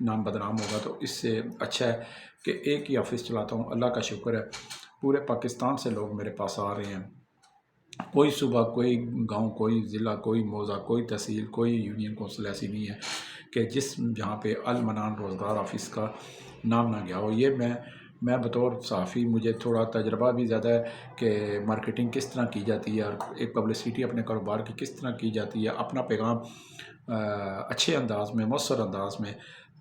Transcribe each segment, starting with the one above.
نام بدنام ہوگا، تو اس سے اچھا ہے کہ ایک ہی آفس چلاتا ہوں۔ اللہ کا شکر ہے پورے پاکستان سے لوگ میرے پاس آ رہے ہیں، کوئی صوبہ، کوئی گاؤں، کوئی ضلع، کوئی موضع، کوئی تحصیل، کوئی یونین کونسل ایسی نہیں ہے کہ جہاں پہ المنان روزگار آفس کا نام نہ گیا ہو۔ یہ میں بطور صحافی، مجھے تھوڑا تجربہ بھی زیادہ ہے کہ مارکیٹنگ کس طرح کی جاتی ہے اور ایک پبلسٹی اپنے کاروبار کی کس طرح کی جاتی ہے، اپنا پیغام اچھے انداز میں، مؤثر انداز میں،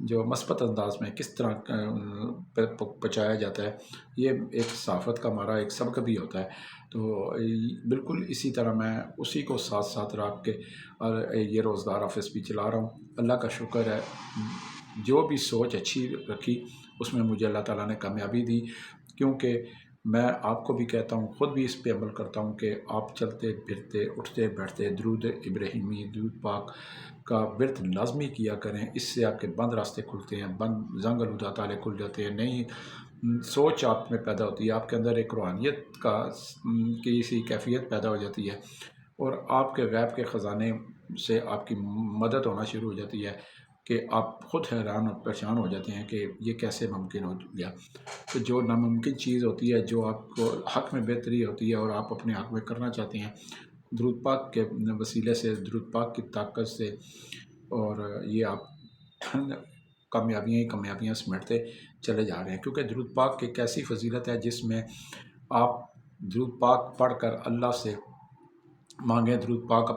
جو مثبت انداز میں کس طرح پہنچایا جاتا ہے۔ یہ ایک صحافت کا ہمارا ایک سبق بھی ہوتا ہے۔ تو بالکل اسی طرح میں اسی کو ساتھ ساتھ رکھ کے اور یہ روزگار آفس بھی چلا رہا ہوں۔ اللہ کا شکر ہے، جو بھی سوچ اچھی رکھی اس میں مجھے اللہ تعالیٰ نے کامیابی دی، کیونکہ میں آپ کو بھی کہتا ہوں، خود بھی اس پہ عمل کرتا ہوں کہ آپ چلتے پھرتے اٹھتے بیٹھتے درود ابراہیمی، درود پاک کا ورد لازمی کیا کریں۔ اس سے آپ کے بند راستے کھلتے ہیں، بند زنگ آلودہ تالے کھل جاتے ہیں، نئی سوچ آپ میں پیدا ہوتی ہے، آپ کے اندر ایک روحانیت کی سی کیفیت پیدا ہو جاتی ہے، اور آپ کے غیب کے خزانے سے آپ کی مدد ہونا شروع ہو جاتی ہے کہ آپ خود حیران اور پریشان ہو جاتے ہیں کہ یہ کیسے ممکن ہو گیا۔ تو جو ناممکن چیز ہوتی ہے، جو آپ کو حق میں بہتری ہوتی ہے اور آپ اپنے حق میں کرنا چاہتے ہیں، درود پاک کے وسیلے سے، درود پاک کی طاقت سے، اور یہ آپ کامیابیاں ہی کامیابیاں سمیٹتے چلے جا رہے ہیں، کیونکہ درود پاک ایک ایسی فضیلت ہے جس میں آپ درود پاک پڑھ کر اللہ سے مانگیں، درود پاک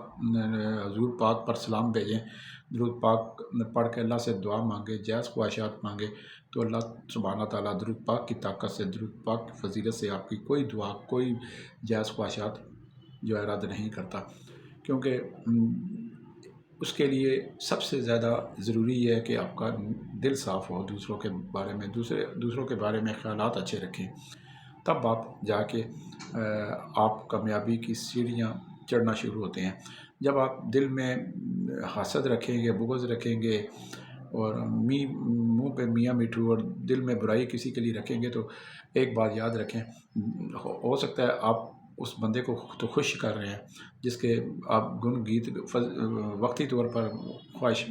حضور پاک پر سلام بھیجیں، درود پاک پڑھ کے اللہ سے دعا مانگے، جائز خواہشات مانگے، تو اللہ سبحانہ تعالیٰ درود پاک کی طاقت سے، درود پاک کی فضیلت سے آپ کی کوئی دعا، کوئی جائز خواہشات جو ہے رد نہیں کرتا، کیونکہ اس کے لیے سب سے زیادہ ضروری ہے کہ آپ کا دل صاف ہو، دوسروں کے بارے میں دوسروں کے بارے میں خیالات اچھے رکھیں، تب آپ جا کے آپ کامیابی کی سیڑھیاں چڑھنا شروع ہوتے ہیں۔ جب آپ دل میں حسد رکھیں گے، بغض رکھیں گے، اور منہ پہ میاں میٹھو اور دل میں برائی کسی کے لیے رکھیں گے، تو ایک بات یاد رکھیں، ہو سکتا ہے آپ اس بندے کو تو خوش کر رہے ہیں جس کے آپ گن گیت وقتی طور پر خواہش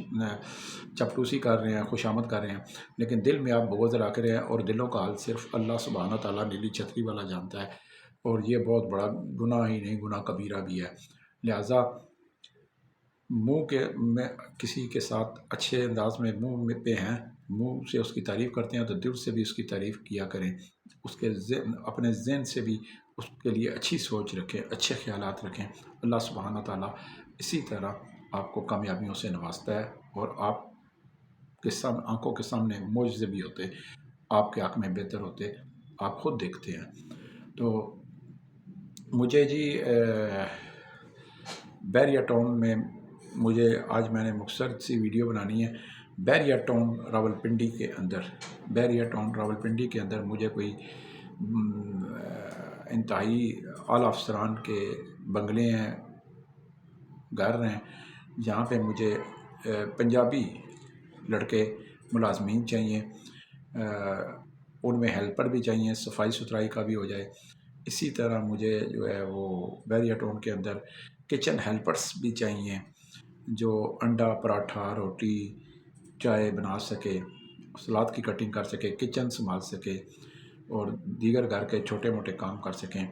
چپلوسی کر رہے ہیں، خوش آمد کر رہے ہیں، لیکن دل میں آپ بغض رکھ رہے ہیں، اور دلوں کا حال صرف اللہ سبحانہ تعالیٰ نیلی چھتری والا جانتا ہے، اور یہ بہت بڑا گناہ ہی نہیں، گناہ کبیرہ بھی ہے۔ لہٰذا منہ کے میں کسی کے ساتھ اچھے انداز میں منہ پہ ہیں، منہ سے اس کی تعریف کرتے ہیں، تو دل سے بھی اس کی تعریف کیا کریں، اس کے اپنے ذہن سے بھی اس کے لیے اچھی سوچ رکھیں، اچھے خیالات رکھیں۔ اللہ سبحانہ تعالیٰ اسی طرح آپ کو کامیابیوں سے نوازتا ہے، اور آپ کے آنکھوں کے سامنے معجزے بھی ہوتے، آپ کے حق میں بہتر ہوتے، آپ خود دیکھتے ہیں۔ تو مجھے جی بیریا ٹاؤن میں آج میں نے مختصر سی ویڈیو بنانی ہے۔ بیریا ٹاؤن راولپنڈی کے اندر مجھے کوئی انتہائی اعلیٰ افسران کے بنگلے ہیں، گھر ہیں، جہاں پہ مجھے پنجابی لڑکے ملازمین چاہیے، ان میں ہیلپر بھی چاہیے، صفائی ستھرائی کا بھی ہو جائے۔ اسی طرح مجھے جو ہے وہ بیریا ٹاؤن کے اندر کچن ہیلپرس بھی چاہیے، جو انڈا، پراٹھا، روٹی، چائے بنا سکے، سلاد کی کٹنگ کر سکے، کچن سنبھال سکے، اور دیگر گھر کے چھوٹے موٹے کام کر سکیں۔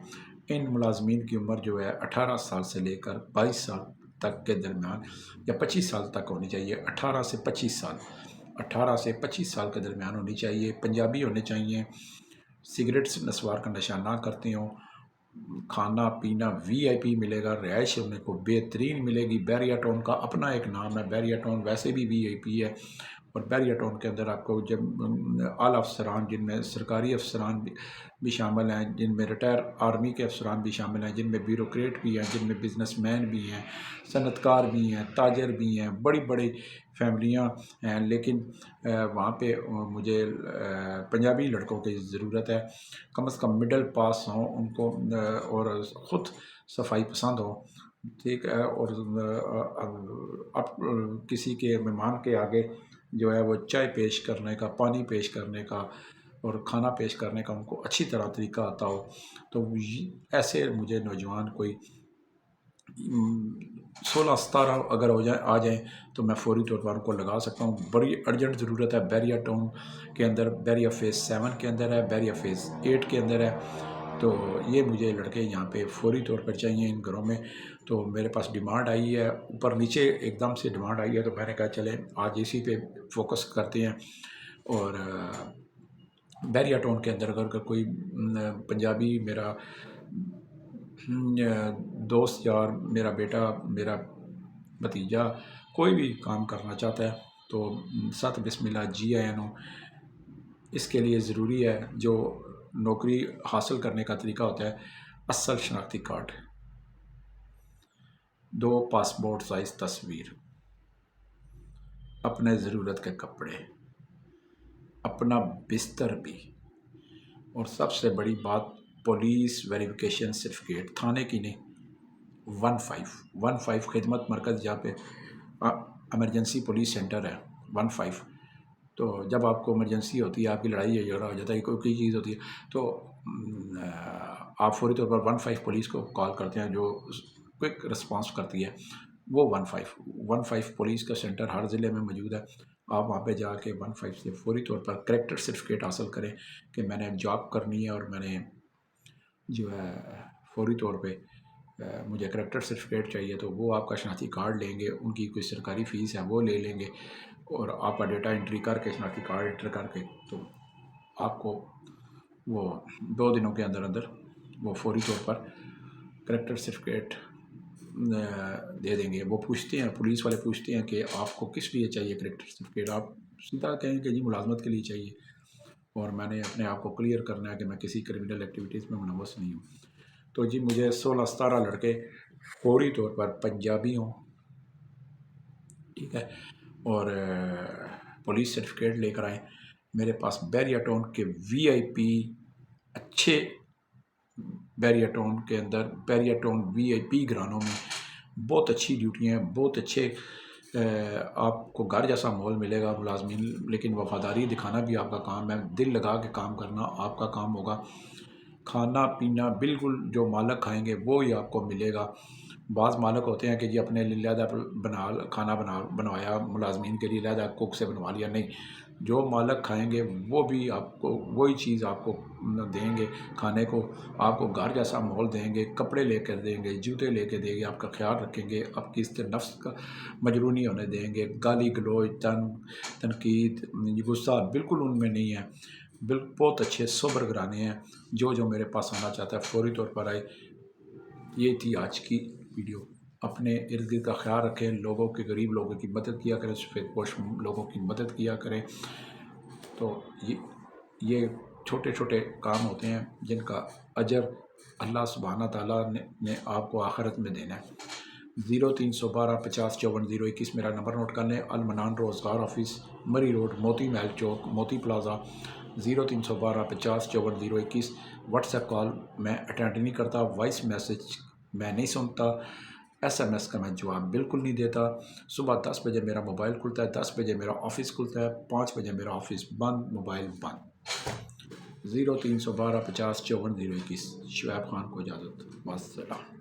ان ملازمین کی عمر جو ہے 18 سال سے لے کر 22 سال تک کے درمیان، یا 25 سال تک ہونی چاہیے، 18 سے 25 سال کے درمیان ہونی چاہیے، پنجابی ہونے چاہیے، سگریٹس نسوار کا نشہ نہ کرتے ہوں، کھانا پینا وی آئی پی ملے گا، رہائش ہونے کو بہترین ملے گی۔ بیریا ٹاؤن کا اپنا ایک نام ہے، بیریا ٹاؤن ویسے بھی وی آئی پی ہے، اور بیریا ٹاؤن کے اندر آپ کو جب اعلیٰ افسران، جن میں سرکاری افسران بھی شامل ہیں، جن میں ریٹائر آرمی کے افسران بھی شامل ہیں، جن میں بیوروکریٹ بھی ہیں، جن میں بزنس مین بھی ہیں، صنعت کار بھی ہیں، تاجر بھی ہیں، بڑی بڑی فیملیاں ہیں، لیکن وہاں پہ مجھے پنجابی لڑکوں کی ضرورت ہے، کم از کم مڈل پاس ہوں ان کو، اور خود صفائی پسند ہوں، ٹھیک ہے، اور اب کسی کے مہمان کے آگے جو ہے وہ چائے پیش کرنے کا، پانی پیش کرنے کا، اور کھانا پیش کرنے کا ان کو اچھی طرح طریقہ آتا ہو، تو ایسے مجھے نوجوان کوئی 16-17 اگر ہو جائیں آ جائیں تو میں فوری طور پر ان کو لگا سکتا ہوں. بڑی ارجنٹ ضرورت ہے. بیریا ٹاؤن کے اندر، بیریا فیز 7 کے اندر ہے، بیریا فیز 8 کے اندر ہے. تو یہ مجھے لڑکے یہاں پہ فوری طور پر چاہیے ان گھروں میں. تو میرے پاس ڈیمانڈ آئی ہے، اوپر نیچے ایک دم سے ڈیمانڈ آئی ہے، تو میں نے کہا چلیں آج اسی پہ فوکس کرتے ہیں. اور بیریا ٹاؤن کے اندر اگر کوئی پنجابی میرا دوست یار، میرا بیٹا، میرا بھتیجا کوئی بھی کام کرنا چاہتا ہے تو ساتھ بسم اللہ جی آیا نو. اس کے لیے ضروری ہے جو نوکری حاصل کرنے کا طریقہ ہوتا ہے، اصل شناختی کارڈ، 2 پاسپورٹ سائز تصویر، اپنے ضرورت کے کپڑے، اپنا بستر بھی، اور سب سے بڑی بات پولیس ویریفیکیشن سرٹیفکیٹ، تھانے کی نہیں، 15 خدمت مرکز جہاں پہ ایمرجنسی پولیس سینٹر ہے 15. تو جب آپ کو ایمرجنسی ہوتی ہے، آپ کی لڑائی یا جھگڑا ہو جاتا ہے، کوئی چیز ہوتی ہے، تو آپ فوری طور پر 15 پولیس کو کال کرتے ہیں جو کوئک رسپانس کرتی ہے. وہ 15 پولیس کا سینٹر ہر ضلع میں موجود ہے. آپ وہاں پہ جا کے 15 سے فوری طور پر کریکٹر سرٹیفکیٹ حاصل کریں کہ میں نے جاب کرنی ہے اور میں نے جو ہے فوری طور پہ مجھے کریکٹر سرٹیفکیٹ چاہیے. تو وہ آپ کا شناختی کارڈ لیں گے، ان کی کوئی سرکاری فیس ہے وہ لے لیں گے، اور آپ کا ڈیٹا انٹری کر کے شناختی کارڈ انٹر کر کے تو آپ کو وہ 2 دنوں کے اندر اندر وہ فوری طور پر کریکٹر سرٹیفکیٹ دے دیں گے. وہ پوچھتے ہیں، پولیس والے پوچھتے ہیں کہ آپ کو کس لیے چاہیے کریکٹر سرٹیفکیٹ. آپ سیدھا کہیں کہ جی ملازمت کے لیے چاہیے، اور میں نے اپنے آپ کو کلیئر کرنا ہے کہ میں کسی کرمنل ایکٹیویٹیز میں ملوث نہیں ہوں. تو جی مجھے 16-17 لڑکے فوری طور پر پنجابی ہوں، ٹھیک ہے، اور پولیس سرٹیفکیٹ لے کر آئیں. میرے پاس بیریا ٹاؤن کے وی آئی پی اچھے، بیریا ٹاؤن کے اندر بیریا ٹاؤن وی آئی پی گھرانوں میں بہت اچھی ڈیوٹیاں ہیں، بہت اچھے آپ کو گھر جیسا ماحول ملے گا ملازمین. لیکن وفاداری دکھانا بھی آپ کا کام ہے، دل لگا کے کام کرنا آپ کا کام ہوگا. کھانا پینا بالکل جو مالک کھائیں گے وہ ہی آپ کو ملے گا. بعض مالک ہوتے ہیں کہ جی اپنے لیے لہذا کھانا بنوایا ملازمین کے لیے، لہذا کوک سے بنوا لیا. نہیں، جو مالک کھائیں گے وہ بھی آپ کو وہی چیز آپ کو دیں گے کھانے کو. آپ کو گھر جیسا ماحول دیں گے، کپڑے لے کر دیں گے، جوتے لے کے دیں گے، آپ کا خیال رکھیں گے، آپ کی نفس کا مجروح نہیں ہونے دیں گے. گالی گلوچ، تنقید، غصہ بالکل ان میں نہیں ہے. بہت اچھے صبر گھرانے ہیں. جو میرے پاس آنا چاہتا ہے فوری طور پر آئے. یہ تھی آج کی ویڈیو. اپنے ارد گرد کا خیال رکھیں، لوگوں کے غریب لوگوں کی مدد کیا کریں، سفید پوش لوگوں کی مدد کیا کریں. تو یہ چھوٹے چھوٹے کام ہوتے ہیں جن کا اجر اللہ سبحانہ تعالیٰ نے آپ کو آخرت میں دینا ہے. 0312 50 54 021 میرا نمبر نوٹ کر لیں. المنان روزگار آفس، مری روڈ، موتی محل چوک، موتی پلازا. 0312 50 54 021. واٹس ایپ کال میں اٹینڈ نہیں کرتا، وائس میسج میں نہیں سنتا، ایس ایم ایس کا میں جواب بالکل نہیں دیتا. صبح 10 بجے میرا موبائل کھلتا ہے، 10 بجے میرا آفس کھلتا ہے، 5 بجے میرا آفس بند، موبائل بند. 0312 50 54 021. شعیب خان کو اجازت، والسلام.